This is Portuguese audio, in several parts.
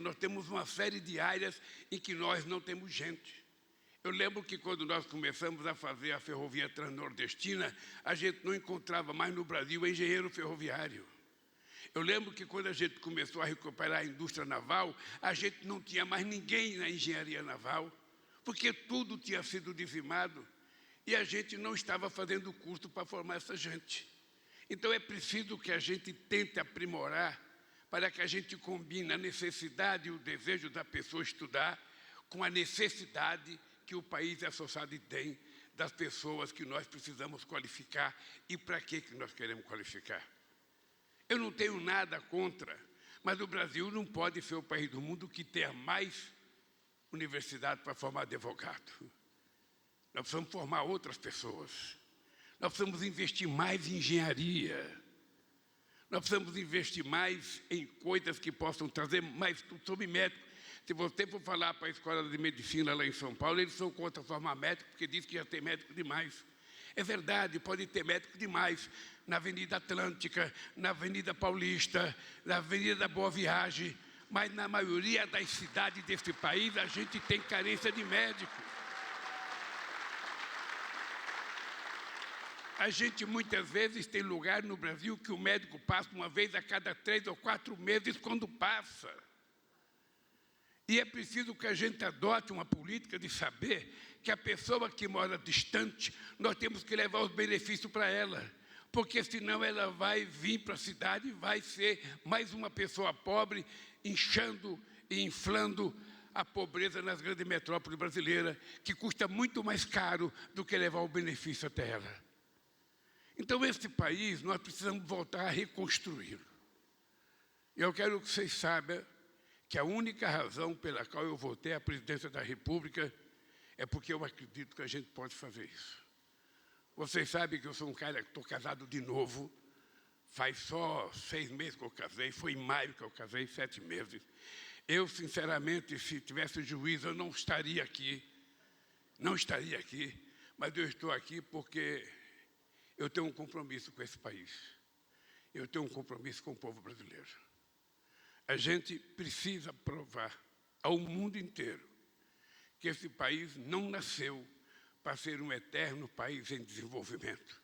nós temos uma série de áreas em que nós não temos gente. Eu lembro que quando nós começamos a fazer a ferrovia transnordestina, a gente não encontrava mais no Brasil engenheiro ferroviário. Eu lembro que quando a gente começou a recuperar a indústria naval, a gente não tinha mais ninguém na engenharia naval, porque tudo tinha sido dizimado e a gente não estava fazendo curso para formar essa gente. Então é preciso que a gente tente aprimorar para que a gente combine a necessidade e o desejo da pessoa estudar com a necessidade que o país e a sociedade tem das pessoas que nós precisamos qualificar e para que nós queremos qualificar. Eu não tenho nada contra, mas o Brasil não pode ser o país do mundo que tenha mais universidade para formar advogado. Nós precisamos formar outras pessoas. Nós precisamos investir mais em engenharia. Nós precisamos investir mais em coisas que possam trazer mais sobre médico. Se você for falar para a escola de medicina lá em São Paulo, eles são contra formar médico, porque diz que já tem médico demais. É verdade, pode ter médico demais na Avenida Atlântica, na Avenida Paulista, na Avenida da Boa Viagem, mas na maioria das cidades desse país a gente tem carência de médico. A gente muitas vezes tem lugar no Brasil que o médico passa uma vez a cada 3 ou 4 meses quando passa. E é preciso que a gente adote uma política de saber que a pessoa que mora distante, nós temos que levar os benefícios para ela, porque senão ela vai vir para a cidade e vai ser mais uma pessoa pobre, inchando e inflando a pobreza nas grandes metrópoles brasileiras, que custa muito mais caro do que levar o benefício até ela. Então, esse país, nós precisamos voltar a reconstruí-lo. E eu quero que vocês saibam que a única razão pela qual eu votei à presidência da República é porque eu acredito que a gente pode fazer isso. Vocês sabem que eu sou um cara que estou casado de novo, faz só 6 meses que eu casei, foi em maio que eu casei, 7 meses. Eu, sinceramente, se tivesse juízo, eu não estaria aqui, mas eu estou aqui porque eu tenho um compromisso com esse país. Eu tenho um compromisso com o povo brasileiro. A gente precisa provar ao mundo inteiro que esse país não nasceu para ser um eterno país em desenvolvimento.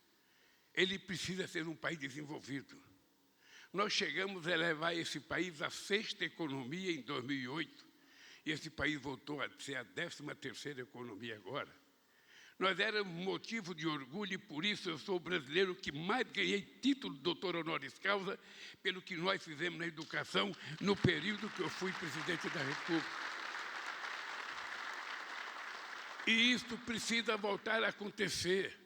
Ele precisa ser um país desenvolvido. Nós chegamos a levar esse país à 6ª economia em 2008, e esse país voltou a ser a 13ª economia agora. Nós éramos motivo de orgulho e, por isso, eu sou o brasileiro que mais ganhei título de doutor honoris causa pelo que nós fizemos na educação no período que eu fui presidente da República. E isso precisa voltar a acontecer.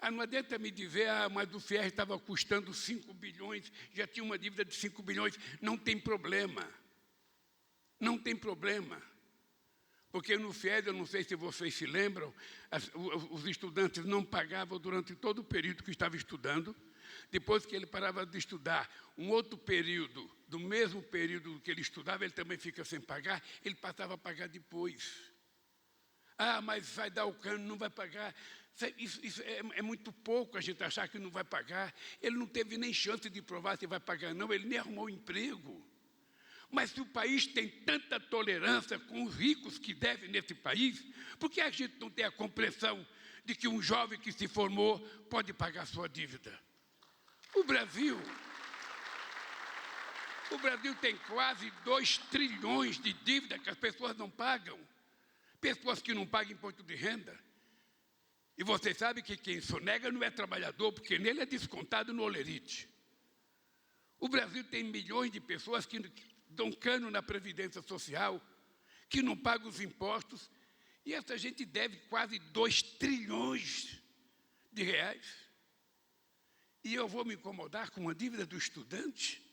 Não adianta me dizer, mas o FIES estava custando 5 bilhões, já tinha uma dívida de 5 bilhões. Não tem problema. Não tem problema. Porque no FIES, eu não sei se vocês se lembram, os estudantes não pagavam durante todo o período que estava estudando. Depois que ele parava de estudar, um outro período, do mesmo período que ele estudava, ele também fica sem pagar, ele passava a pagar depois. Mas vai dar o cano, não vai pagar. Isso é muito pouco a gente achar que não vai pagar. Ele não teve nem chance de provar se vai pagar, não, ele nem arrumou emprego. Mas se o país tem tanta tolerância com os ricos que devem nesse país, por que a gente não tem a compreensão de que um jovem que se formou pode pagar sua dívida? O Brasil tem quase 2 trilhões de dívida que as pessoas não pagam. Pessoas que não pagam imposto de renda. E vocês sabem que quem sonega não é trabalhador, porque nele é descontado no olerite. O Brasil tem milhões de pessoas que dão cano na Previdência Social, que não pagam os impostos, e essa gente deve quase 2 trilhões de reais. E eu vou me incomodar com uma dívida do estudante,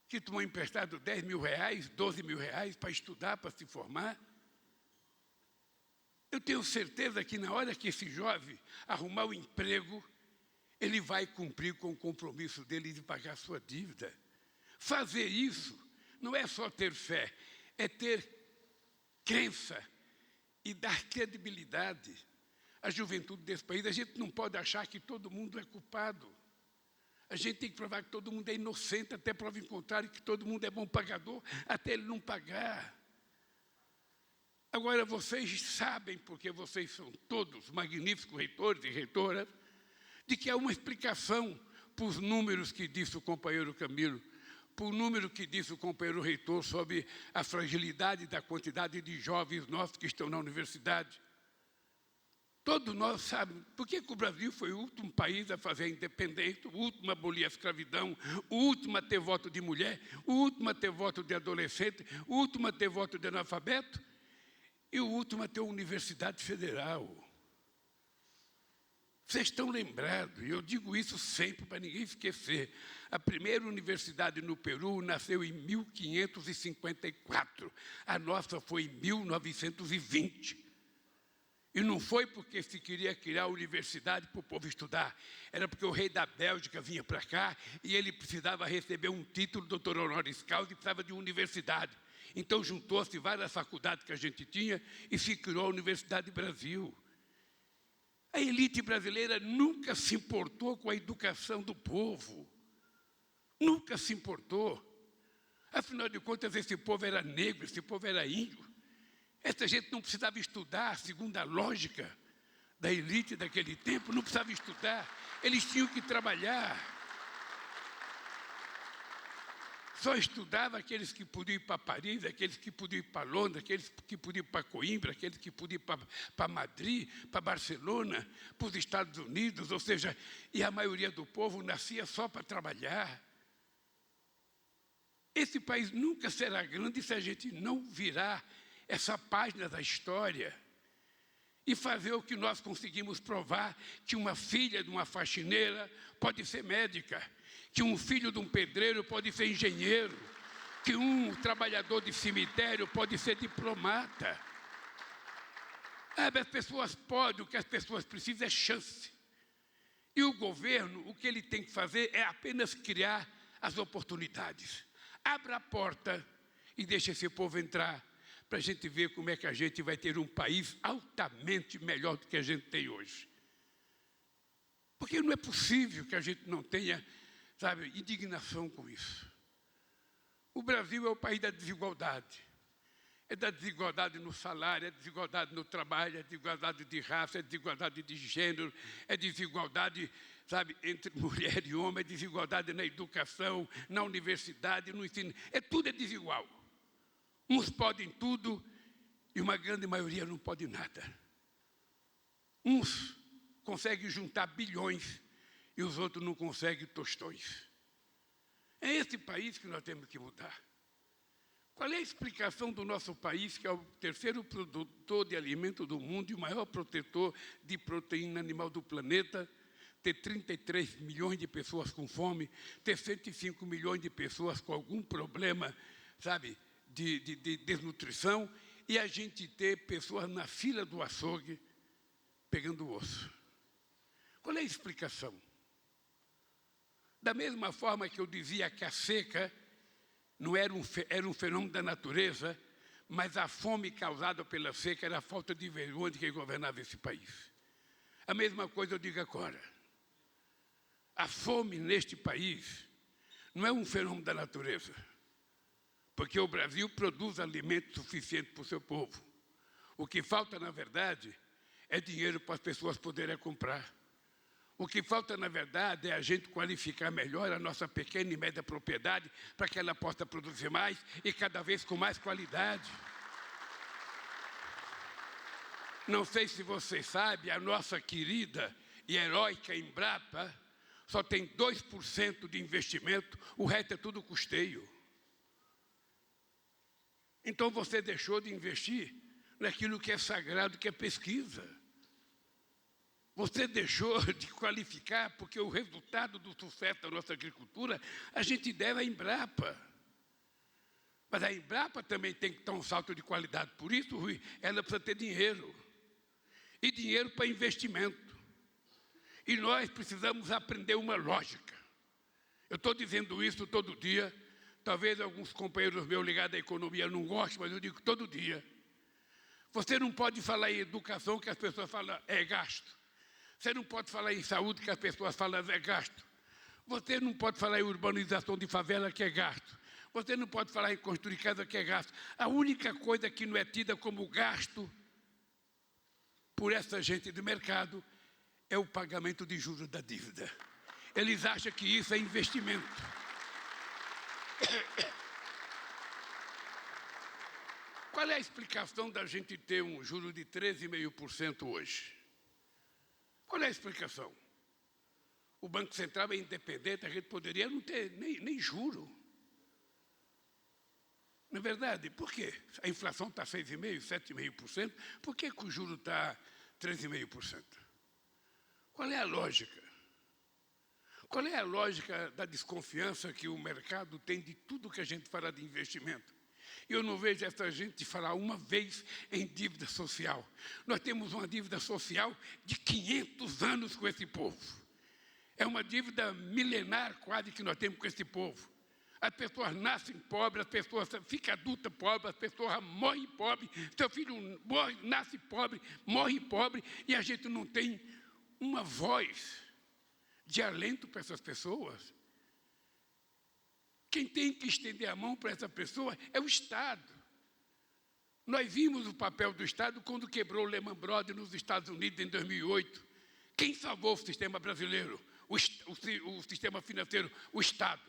que tomou emprestado 10 mil reais, 12 mil reais para estudar, para se formar. Eu tenho certeza que na hora que esse jovem arrumar o emprego, ele vai cumprir com o compromisso dele de pagar a sua dívida. Fazer isso não é só ter fé, é ter crença e dar credibilidade à juventude desse país. A gente não pode achar que todo mundo é culpado. A gente tem que provar que todo mundo é inocente, até prova em contrário, que todo mundo é bom pagador, até ele não pagar. Agora, vocês sabem, porque vocês são todos magníficos reitores e reitoras, de que há uma explicação para os números que disse o companheiro Camilo, para o número que disse o companheiro reitor sobre a fragilidade da quantidade de jovens nossos que estão na universidade. Todos nós sabemos por que o Brasil foi o último país a fazer a independência, o último a abolir a escravidão, o último a ter voto de mulher, o último a ter voto de adolescente, o último a ter voto de analfabeto e o último a ter uma universidade federal. Vocês estão lembrados, e eu digo isso sempre para ninguém esquecer. A primeira universidade no Peru nasceu em 1554. A nossa foi em 1920. E não foi porque se queria criar a universidade para o povo estudar. Era porque o rei da Bélgica vinha para cá e ele precisava receber um título, doutor honoris causa, e precisava de uma universidade. Então juntou-se várias faculdades que a gente tinha e se criou a Universidade do Brasil. A elite brasileira nunca se importou com a educação do povo. Nunca se importou. Afinal de contas, esse povo era negro, esse povo era índio. Essa gente não precisava estudar, segundo a lógica da elite daquele tempo, não precisava estudar. Eles tinham que trabalhar. Só estudava aqueles que podiam ir para Paris, aqueles que podiam ir para Londres, aqueles que podiam ir para Coimbra, aqueles que podiam ir para Madrid, para Barcelona, para os Estados Unidos, ou seja, e a maioria do povo nascia só para trabalhar. Esse país nunca será grande se a gente não virar essa página da história e fazer o que nós conseguimos provar, que uma filha de uma faxineira pode ser médica, que um filho de um pedreiro pode ser engenheiro, que um trabalhador de cemitério pode ser diplomata. As pessoas podem, o que as pessoas precisam é chance. E o governo, o que ele tem que fazer é apenas criar as oportunidades. Abra a porta e deixe esse povo entrar, para a gente ver como é que a gente vai ter um país altamente melhor do que a gente tem hoje. Porque não é possível que a gente não tenha, sabe, indignação com isso. O Brasil é o país da desigualdade. É da desigualdade no salário, é desigualdade no trabalho, é desigualdade de raça, é desigualdade de gênero, é desigualdade, sabe, entre mulher e homem, é desigualdade na educação, na universidade, no ensino. Tudo é desigual. Uns podem tudo e uma grande maioria não pode nada. Uns conseguem juntar bilhões e os outros não conseguem tostões. É esse país que nós temos que mudar. Qual é a explicação do nosso país, que é o terceiro produtor de alimento do mundo e o maior protetor de proteína animal do planeta, ter 33 milhões de pessoas com fome, ter 105 milhões de pessoas com algum problema, sabe, de desnutrição, e a gente ter pessoas na fila do açougue pegando osso? Qual é a explicação? Da mesma forma que eu dizia que a seca não era um fenômeno da natureza, mas a fome causada pela seca era a falta de vergonha de quem governava esse país. A mesma coisa eu digo agora. A fome neste país não é um fenômeno da natureza, porque o Brasil produz alimento suficiente para o seu povo. O que falta, na verdade, é dinheiro para as pessoas poderem comprar. O que falta, na verdade, é a gente qualificar melhor a nossa pequena e média propriedade para que ela possa produzir mais e cada vez com mais qualidade. Não sei se vocês sabem, a nossa querida e heróica Embrapa só tem 2% de investimento, o resto é tudo custeio. Então você deixou de investir naquilo que é sagrado, que é pesquisa. Você deixou de qualificar, porque o resultado do sucesso da nossa agricultura, a gente deve à Embrapa. Mas a Embrapa também tem que dar um salto de qualidade. Por isso, Rui, ela precisa ter dinheiro. E dinheiro para investimento. E nós precisamos aprender uma lógica. Eu estou dizendo isso todo dia. Talvez alguns companheiros meus ligados à economia não gostem, mas eu digo todo dia. Você não pode falar em educação que as pessoas falam é gasto. Você não pode falar em saúde que as pessoas falam é gasto. Você não pode falar em urbanização de favela, que é gasto. Você não pode falar em construir casa, que é gasto. A única coisa que não é tida como gasto por essa gente do mercado é o pagamento de juros da dívida. Eles acham que isso é investimento. Qual é a explicação da gente ter um juro de 13,5% hoje? Qual é a explicação? O Banco Central é independente, a gente poderia não ter nem juro. Não é verdade? Por quê? A inflação está 6,5%, 7,5%, por que o juro está 13,5%? Qual é a lógica? Qual é a lógica da desconfiança que o mercado tem de tudo que a gente fala de investimento? Eu não vejo essa gente falar uma vez em dívida social. Nós temos uma dívida social de 500 anos com esse povo. É uma dívida milenar quase que nós temos com esse povo. As pessoas nascem pobres, as pessoas ficam adultas pobres, as pessoas morrem pobres, seu filho morre, nasce pobre, morre pobre, e a gente não tem uma voz de alento para essas pessoas. Quem tem que estender a mão para essa pessoa é o Estado. Nós vimos o papel do Estado quando quebrou o Lehman Brothers nos Estados Unidos em 2008. Quem salvou o sistema brasileiro? O sistema financeiro? O Estado.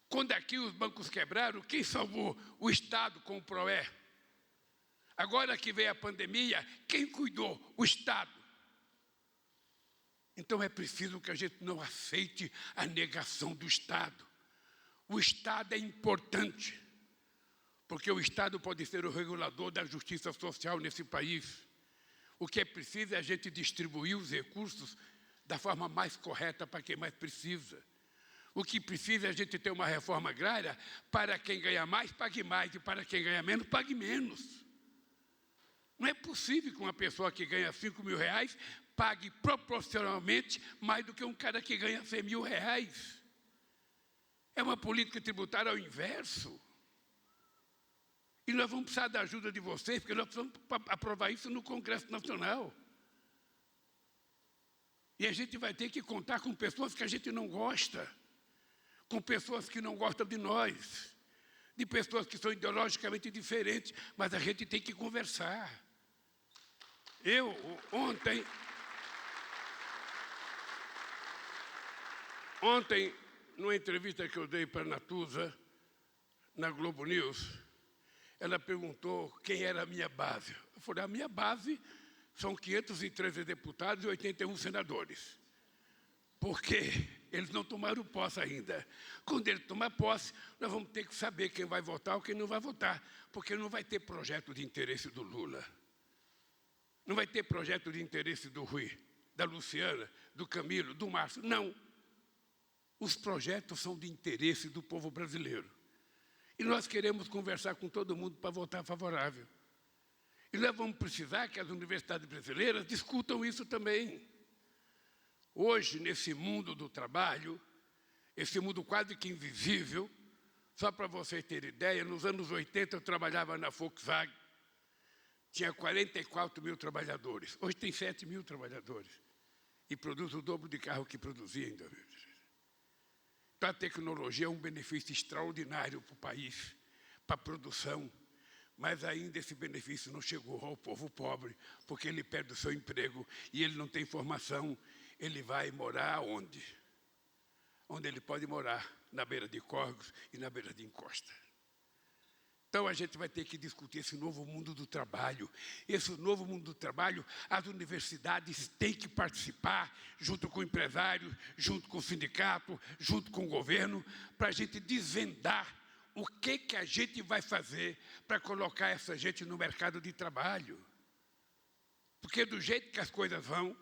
Quando aqui os bancos quebraram, quem salvou? O Estado com o PROE. Agora que veio a pandemia, quem cuidou? O Estado. Então é preciso que a gente não aceite a negação do Estado. O Estado é importante, porque o Estado pode ser o regulador da justiça social nesse país. O que é preciso é a gente distribuir os recursos da forma mais correta para quem mais precisa. O que precisa é a gente ter uma reforma agrária para quem ganha mais, pague mais, e para quem ganha menos, pague menos. Não é possível que uma pessoa que ganha 5 mil reais pague proporcionalmente mais do que um cara que ganha 100 mil reais. É uma política tributária ao inverso. E nós vamos precisar da ajuda de vocês, porque nós precisamos aprovar isso no Congresso Nacional. E a gente vai ter que contar com pessoas que a gente não gosta, com pessoas que não gostam de nós, de pessoas que são ideologicamente diferentes, mas a gente tem que conversar. Eu, ontem, numa entrevista que eu dei para a Natuza, na Globo News, ela perguntou quem era a minha base. Eu falei, a minha base são 513 deputados e 81 senadores. Porque eles não tomaram posse ainda. Quando ele tomar posse, nós vamos ter que saber quem vai votar ou quem não vai votar, porque não vai ter projeto de interesse do Lula. Não vai ter projeto de interesse do Rui, da Luciana, do Camilo, do Márcio. Não. Os projetos são de interesse do povo brasileiro. E nós queremos conversar com todo mundo para votar favorável. E nós vamos precisar que as universidades brasileiras discutam isso também. Hoje, nesse mundo do trabalho, esse mundo quase que invisível, só para vocês terem ideia, nos anos 80 eu trabalhava na Volkswagen, tinha 44 mil trabalhadores, hoje tem 7 mil trabalhadores, e produz o dobro de carro que produzia em 2016. Então a tecnologia é um benefício extraordinário para o país, para a produção, mas ainda esse benefício não chegou ao povo pobre, porque ele perde o seu emprego e ele não tem formação. Ele vai morar onde? Onde ele pode morar, na beira de córregos e na beira de encosta. Então a gente vai ter que discutir esse novo mundo do trabalho. Esse novo mundo do trabalho, as universidades têm que participar, junto com o empresário, junto com o sindicato, junto com o governo, para a gente desvendar o que a gente vai fazer para colocar essa gente no mercado de trabalho. Porque do jeito que as coisas vão,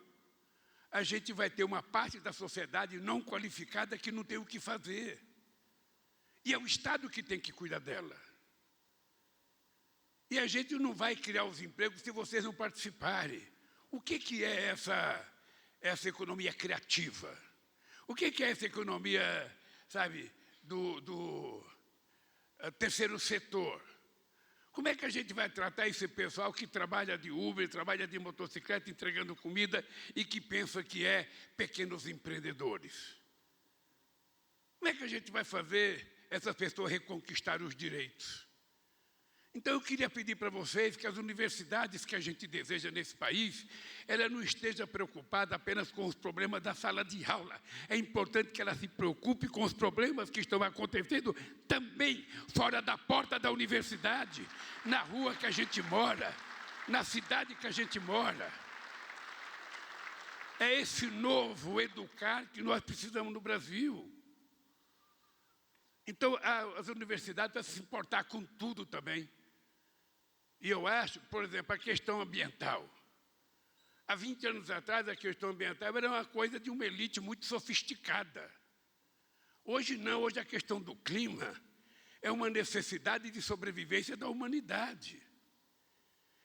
a gente vai ter uma parte da sociedade não qualificada que não tem o que fazer. E é o Estado que tem que cuidar dela. E a gente não vai criar os empregos se vocês não participarem. O que é essa economia criativa? O que é essa economia, sabe, do terceiro setor? Como é que a gente vai tratar esse pessoal que trabalha de Uber, trabalha de motocicleta, entregando comida e que pensa que é pequenos empreendedores? Como é que a gente vai fazer essas pessoas reconquistarem os direitos? Então, eu queria pedir para vocês que as universidades que a gente deseja nesse país, ela não esteja preocupada apenas com os problemas da sala de aula. É importante que ela se preocupe com os problemas que estão acontecendo também fora da porta da universidade, na rua que a gente mora, na cidade que a gente mora. É esse novo educar que nós precisamos no Brasil. Então, as universidades precisam se importar com tudo também. E eu acho, por exemplo, a questão ambiental. Há 20 anos atrás, a questão ambiental era uma coisa de uma elite muito sofisticada. Hoje não, hoje a questão do clima é uma necessidade de sobrevivência da humanidade.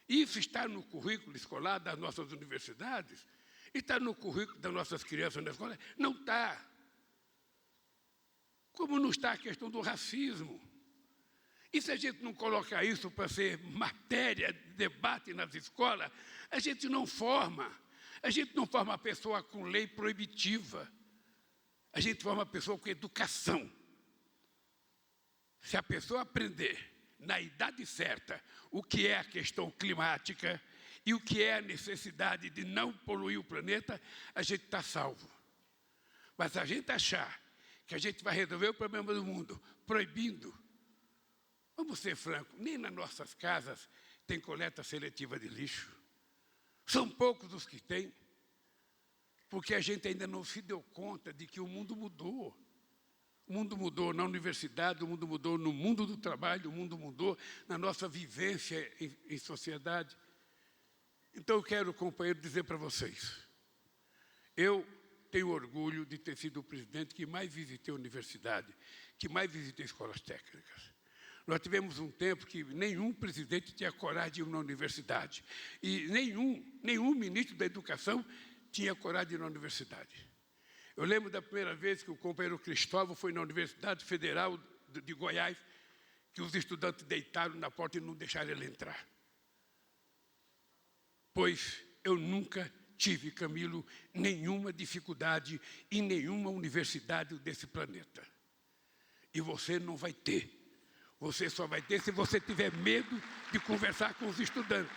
Isso está no currículo escolar das nossas universidades, está no currículo das nossas crianças na escola? Não está. Como não está a questão do racismo? E se a gente não colocar isso para ser matéria de debate nas escolas, a gente não forma. A gente não forma a pessoa com lei proibitiva. A gente forma a pessoa com educação. Se a pessoa aprender na idade certa o que é a questão climática e o que é a necessidade de não poluir o planeta, a gente está salvo. Mas se a gente achar que a gente vai resolver o problema do mundo proibindo, vamos ser francos, nem nas nossas casas tem coleta seletiva de lixo. São poucos os que têm, porque a gente ainda não se deu conta de que o mundo mudou. O mundo mudou na universidade, o mundo mudou no mundo do trabalho, o mundo mudou na nossa vivência em sociedade. Então eu quero, companheiro, dizer para vocês, eu tenho orgulho de ter sido o presidente que mais visitei a universidade, que mais visitei escolas técnicas. Nós tivemos um tempo que nenhum presidente tinha coragem de ir na universidade. E nenhum ministro da educação tinha coragem de ir na universidade. Eu lembro da primeira vez que o companheiro Cristóvão foi na Universidade Federal de Goiás, que os estudantes deitaram na porta e não deixaram ele entrar. Pois eu nunca tive, Camilo, nenhuma dificuldade em nenhuma universidade desse planeta. E você não vai ter. Você só vai ter se você tiver medo de conversar com os estudantes.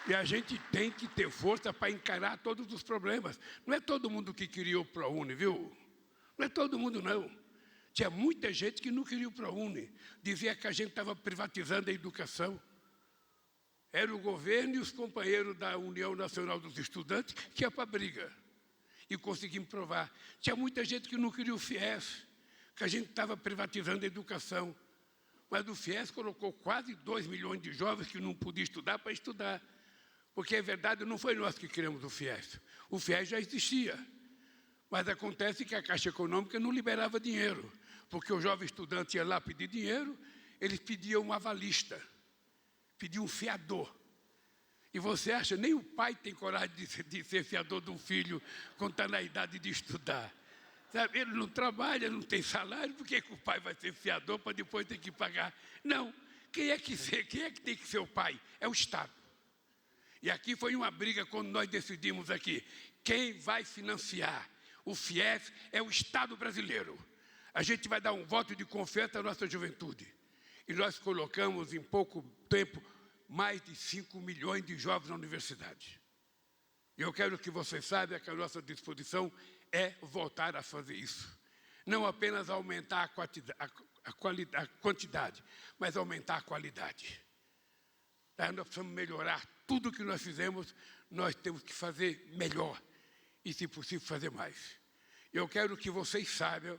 E a gente tem que ter força para encarar todos os problemas. Não é todo mundo que queria o ProUni, viu? Não é todo mundo, não. Tinha muita gente que não queria o ProUni. Dizia que a gente estava privatizando a educação. Era o governo e os companheiros da União Nacional dos Estudantes que iam para a briga. E conseguimos provar. Tinha muita gente que não queria o FIES, que a gente estava privatizando a educação. Mas o FIES colocou quase 2 milhões de jovens que não podiam estudar para estudar. Porque, é verdade, não foi nós que criamos o FIES. O FIES já existia. Mas acontece que a Caixa Econômica não liberava dinheiro. Porque o jovem estudante ia lá pedir dinheiro, eles pediam um avalista, pediam um fiador. E você acha, nem o pai tem coragem de ser fiador de um filho quando está na idade de estudar. Sabe, ele não trabalha, não tem salário, por que o pai vai ser fiador para depois ter que pagar? Não. Quem é que tem que ser o pai? É o Estado. E aqui foi uma briga quando nós decidimos aqui. Quem vai financiar o FIES é o Estado brasileiro. A gente vai dar um voto de confiança à nossa juventude. E nós colocamos em pouco tempo mais de 5 milhões de jovens na universidade. E eu quero que vocês saibam que a nossa disposição é voltar a fazer isso. Não apenas aumentar a quantidade, mas aumentar a qualidade. Nós precisamos melhorar tudo o que nós fizemos, nós temos que fazer melhor e, se possível, fazer mais. Eu quero que vocês saibam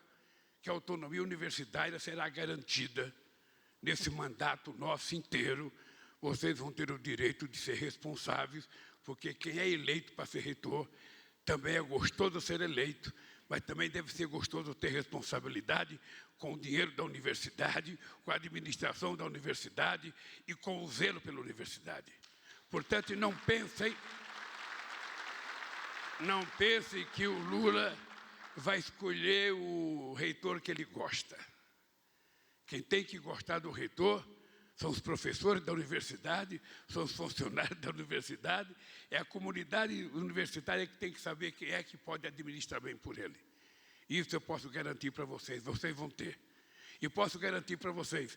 que a autonomia universitária será garantida nesse mandato nosso inteiro. Vocês vão ter o direito de ser responsáveis, porque quem é eleito para ser reitor também é gostoso ser eleito, mas também deve ser gostoso ter responsabilidade com o dinheiro da universidade, com a administração da universidade e com o zelo pela universidade. Portanto, não pensem que o Lula vai escolher o reitor que ele gosta. Quem tem que gostar do reitor são os professores da universidade, são os funcionários da universidade, é a comunidade universitária que tem que saber quem é que pode administrar bem por ele. Isso eu posso garantir para vocês, vocês vão ter. E posso garantir para vocês,